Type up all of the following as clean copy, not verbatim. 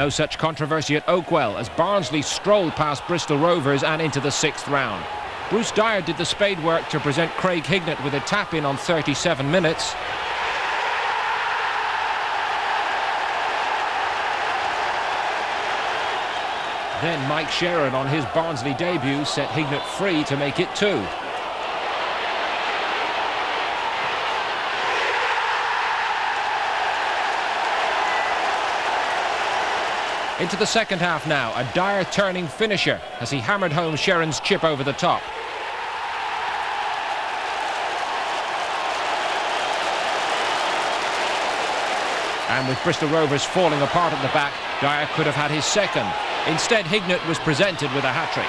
No such controversy at Oakwell as Barnsley strolled past Bristol Rovers and into the 6th round. Bruce Dyer did the spade work to present Craig Hignett with a tap-in on 37 minutes. Then Mike Sheron on his Barnsley debut set Hignett free to make it 2. Into the second half now, a Dyer turning finisher as he hammered home Sheron's chip over the top. And with Bristol Rovers falling apart at the back, Dyer could have had his second. Instead, Hignett was presented with a hat-trick.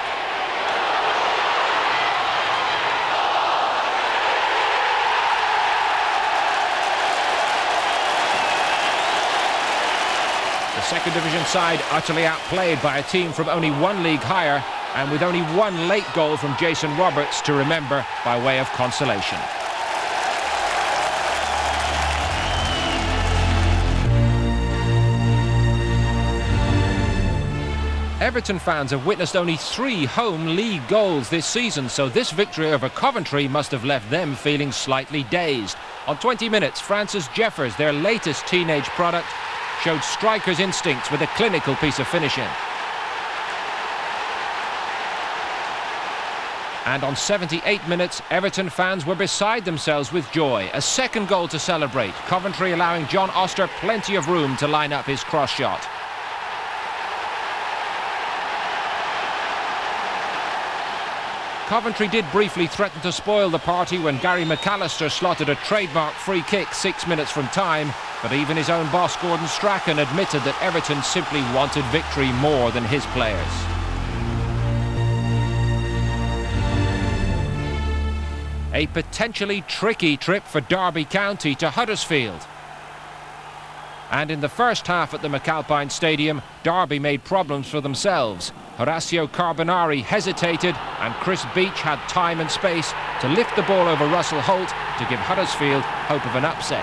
The second division side utterly outplayed by a team from only one league higher and with only one late goal from Jason Roberts to remember by way of consolation. Everton fans have witnessed only 3 home league goals this season, so this victory over Coventry must have left them feeling slightly dazed. On 20 minutes, Francis Jeffers, their latest teenage product, showed striker's instincts with a clinical piece of finishing. And on 78 minutes, Everton fans were beside themselves with joy. A second goal to celebrate, Coventry allowing John Oster plenty of room to line up his cross shot. Coventry did briefly threaten to spoil the party when Gary McAllister slotted a trademark free kick 6 minutes from time, but even his own boss Gordon Strachan admitted that Everton simply wanted victory more than his players. A potentially tricky trip for Derby County to Huddersfield. And in the first half at the McAlpine Stadium, Derby made problems for themselves. Horacio Carbonari hesitated and Chris Beach had time and space to lift the ball over Russell Holt to give Huddersfield hope of an upset.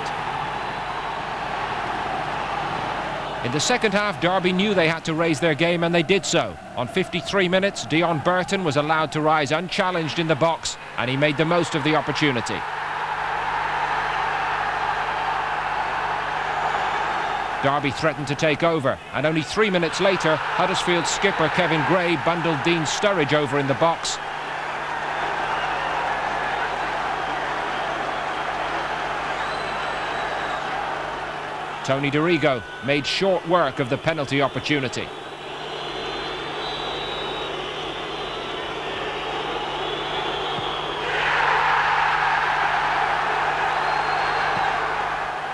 In the second half, Derby knew they had to raise their game and they did so. On 53 minutes, Dion Burton was allowed to rise unchallenged in the box and he made the most of the opportunity. Derby threatened to take over, and only 3 minutes later, Huddersfield skipper Kevin Gray bundled Dean Sturridge over in the box. Tony Dorigo made short work of the penalty opportunity.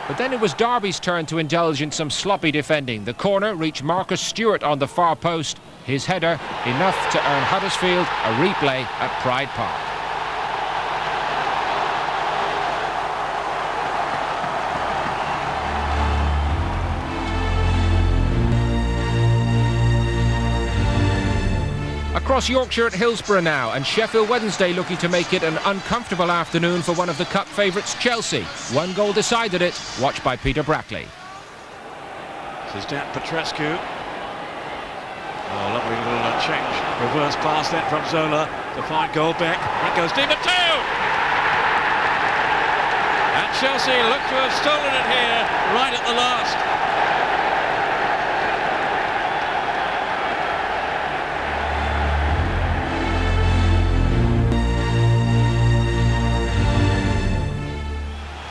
But then it was Derby's turn to indulge in some sloppy defending. The corner reached Marcus Stewart on the far post. His header enough to earn Huddersfield a replay at Pride Park. Across Yorkshire at Hillsborough now, and Sheffield Wednesday looking to make it an uncomfortable afternoon for one of the Cup favourites, Chelsea. 1 goal decided it, watched by Peter Brackley. This is Dan Petrescu. Oh, lovely little change. Reverse pass then from Zola to find Goldbeck. It goes deep at 2! And Chelsea look to have stolen it here, right at the last.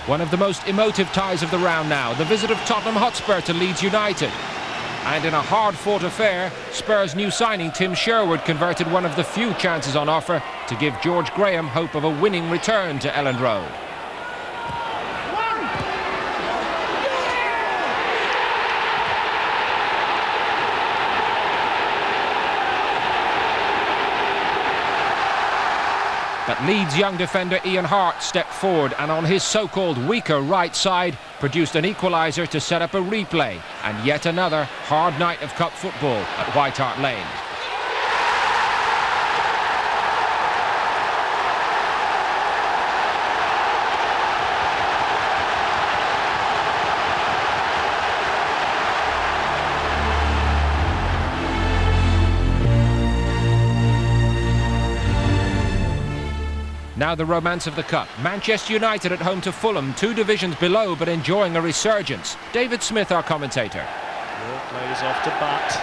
One of the most emotive ties of the round now, the visit of Tottenham Hotspur to Leeds United. And in a hard-fought affair, Spurs' new signing Tim Sherwood converted one of the few chances on offer to give George Graham hope of a winning return to Elland Road. But Leeds' young defender Ian Hart stepped forward and on his so-called weaker right side produced an equaliser to set up a replay and yet another hard night of cup football at White Hart Lane. Now the romance of the Cup. Manchester United at home to Fulham, 2 divisions below but enjoying a resurgence. David Smith, our commentator. Ball plays off to Butt.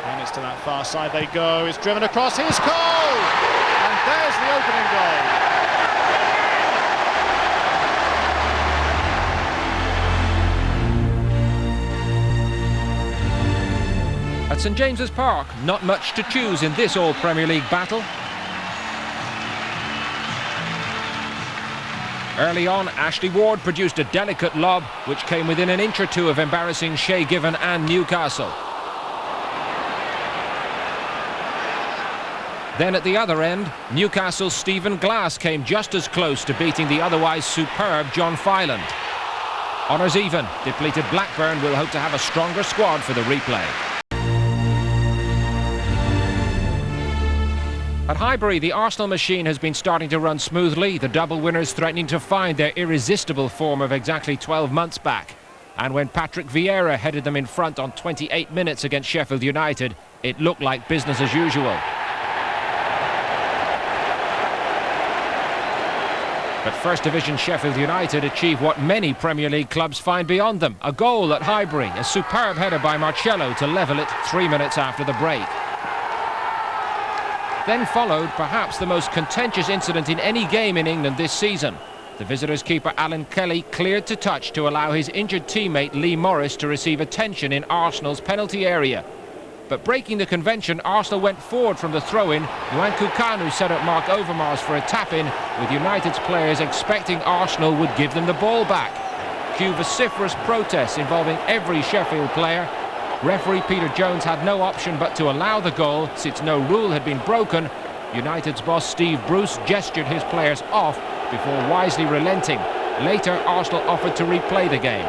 And it's to that far side they go. It's driven across. Here's Cole! And there's the opening goal. At St James's Park, not much to choose in this All-Premier League battle. Early on, Ashley Ward produced a delicate lob, which came within an inch or two of embarrassing Shay Given and Newcastle. Then at the other end, Newcastle's Stephen Glass came just as close to beating the otherwise superb John Filand. Honours even. Depleted Blackburn will hope to have a stronger squad for the replay. At Highbury, the Arsenal machine has been starting to run smoothly, the double winners threatening to find their irresistible form of exactly 12 months back. And when Patrick Vieira headed them in front on 28 minutes against Sheffield United, it looked like business as usual. But First Division Sheffield United achieved what many Premier League clubs find beyond them. A goal at Highbury, a superb header by Marcello to level it 3 minutes after the break. Then followed perhaps the most contentious incident in any game in England this season. The visitors' keeper Alan Kelly cleared to touch to allow his injured teammate Lee Morris to receive attention in Arsenal's penalty area. But breaking the convention, Arsenal went forward from the throw-in. Nwankwo Kanu set up Mark Overmars for a tap-in, with United's players expecting Arsenal would give them the ball back. Cue vociferous protests involving every Sheffield player. Referee Peter Jones had no option but to allow the goal, since no rule had been broken. United's boss Steve Bruce gestured his players off before wisely relenting. Later, Arsenal offered to replay the game.